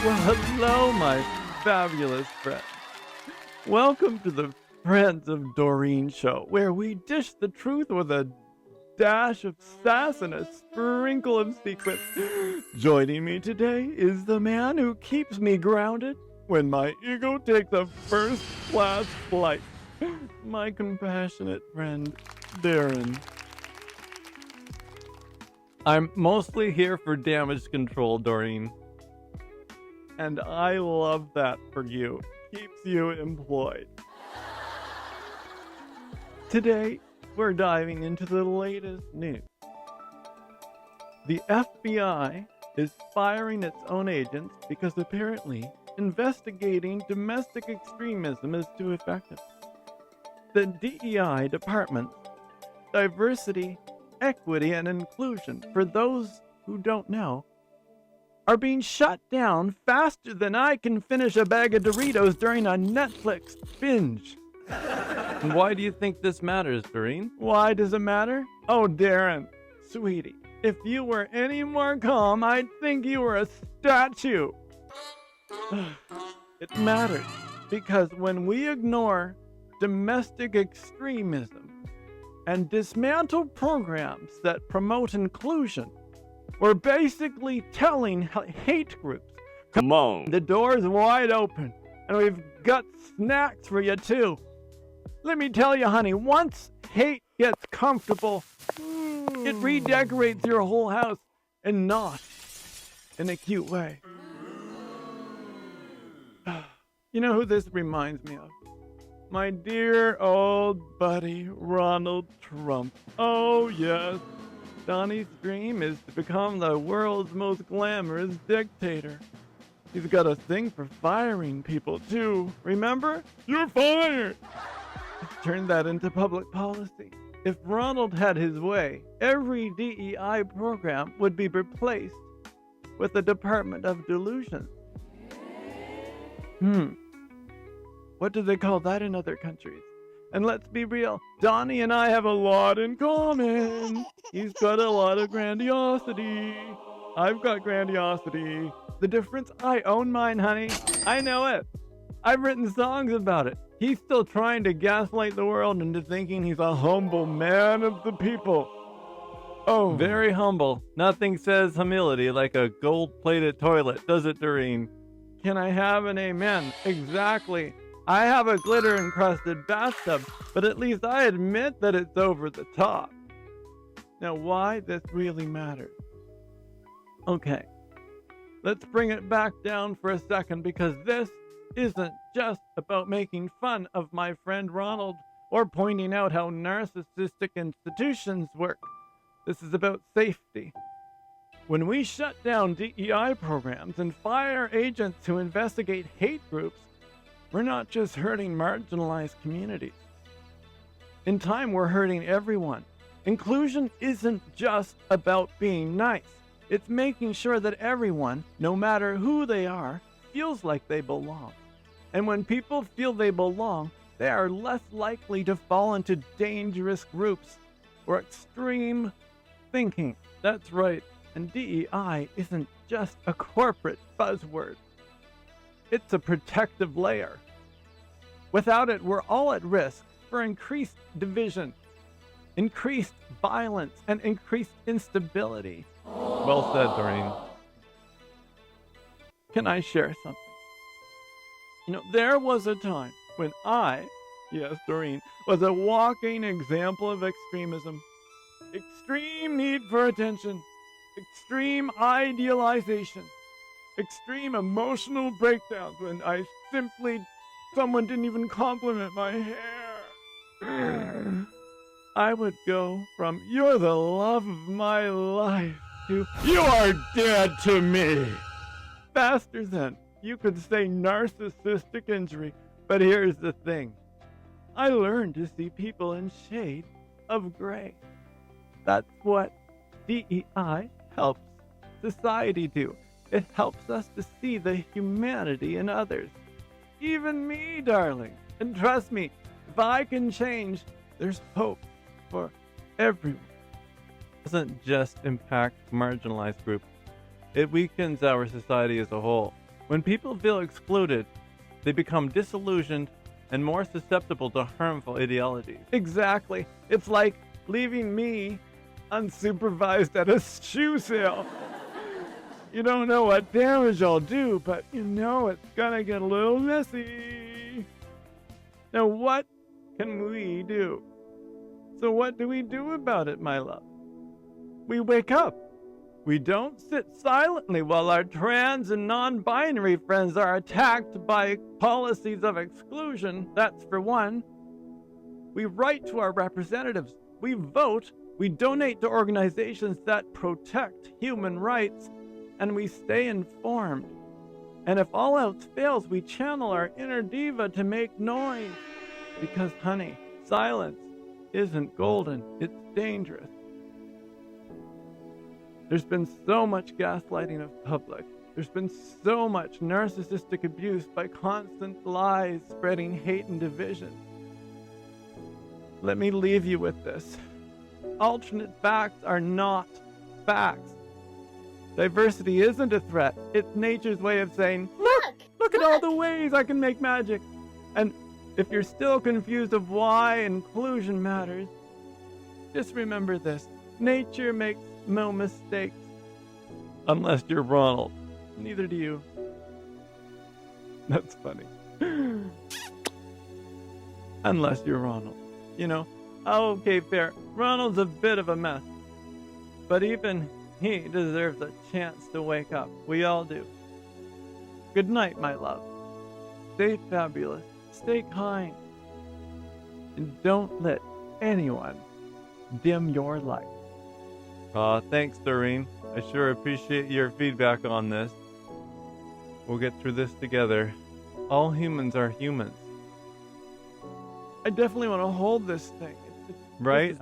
Well, hello, my fabulous friends. Welcome to the Friends of Doreen Show, where we dish the truth with a dash of sass and a sprinkle of secrets. Joining me today is the man who keeps me grounded when my ego takes a first-class flight. My compassionate friend, Darren. I'm mostly here for damage control, Doreen. And I love that for you. Keeps you employed. Today, we're diving into the latest news. The FBI is firing its own agents because apparently investigating domestic extremism is too effective. The DEI department's diversity, equity, and inclusion, for those who don't know, are being shut down faster than I can finish a bag of Doritos during a Netflix binge. And why do you think this matters, Doreen? Why does it matter? Oh, Darren, sweetie, if you were any more calm, I'd think you were a statue. It matters because when we ignore domestic extremism and dismantle programs that promote inclusion, we're basically telling hate groups, Come on. the door's wide open, and we've got snacks for you too. Let me tell you, honey, once hate gets comfortable, it redecorates your whole house, and not in a cute way. You know who this reminds me of? My dear old buddy, Ronald Trump. Oh, yes. Donnie's dream is to become the world's most glamorous dictator. He's got a thing for firing people, too. Remember? You're fired! Turn that into public policy. If Ronald had his way, every DEI program would be replaced with a Department of Delusion. What do they call that in other countries? And let's be real, Donnie and I have a lot in common. He's got a lot of grandiosity. I've got grandiosity. The difference, I own mine, honey. I know it. I've written songs about it. He's still trying to gaslight the world into thinking he's a humble man of the people. Oh, Very humble. Nothing says humility like a gold-plated toilet, does it, Doreen? can I have an amen? Exactly. I have a glitter-encrusted bathtub, but at least I admit that it's over the top. Now, why this really matters? Okay, let's bring it back down for a second, because this isn't just about making fun of my friend Ronald or pointing out how narcissistic institutions work. This is about safety. When we shut down DEI programs and fire agents who investigate hate groups, we're not just hurting marginalized communities. In time, we're hurting everyone. Inclusion isn't just about being nice. It's making sure that everyone, no matter who they are, feels like they belong. And when people feel they belong, they are less likely to fall into dangerous groups or extreme thinking. That's right. And DEI isn't just a corporate buzzword. It's a protective layer. Without it, we're all at risk for increased division, increased violence, and increased instability. Well said, Doreen. Can I share something? You know, there was a time when yes, Doreen, was a walking example of extremism. Extreme need for attention, extreme idealization, extreme emotional breakdowns when someone didn't even compliment my hair. I would go from, "You're the love of my life," to, "You are dead to me." Faster than you could say narcissistic injury. But here's the thing. I learned to see people in shades of gray. That's what DEI helps society do. It helps us to see the humanity in others. Even me, darling. And trust me, if I can change, there's hope for everyone. It doesn't just impact marginalized groups. It weakens our society as a whole. When people feel excluded, they become disillusioned and more susceptible to harmful ideologies. Exactly. It's like leaving me unsupervised at a shoe sale. You don't know what damage I'll do, but you know it's gonna get a little messy. Now, what can we do? So what do we do about it, my love? We wake up. We don't sit silently while our trans and non-binary friends are attacked by policies of exclusion. That's for one. We write to our representatives. We vote. We donate to organizations that protect human rights. And we stay informed. And if all else fails, we channel our inner diva to make noise. Because, honey, silence isn't golden. It's dangerous. There's been so much gaslighting of public. There's been so much narcissistic abuse by constant lies spreading hate and division. Let me leave you with this. Alternate facts are not facts. Diversity isn't a threat. It's nature's way of saying, look at all the ways I can make magic. And if you're still confused of why inclusion matters, just remember this. Nature makes no mistakes. Unless you're Ronald. Neither do you. That's funny. Unless you're Ronald. You know, okay, fair. Ronald's a bit of a mess. But even he deserves a chance to wake up. We all do. Good night, my love. Stay fabulous. Stay kind. And don't let anyone dim your light. Thanks, Doreen. I sure appreciate your feedback on this. We'll get through this together. All humans are humans. I definitely want to hold this thing. Right?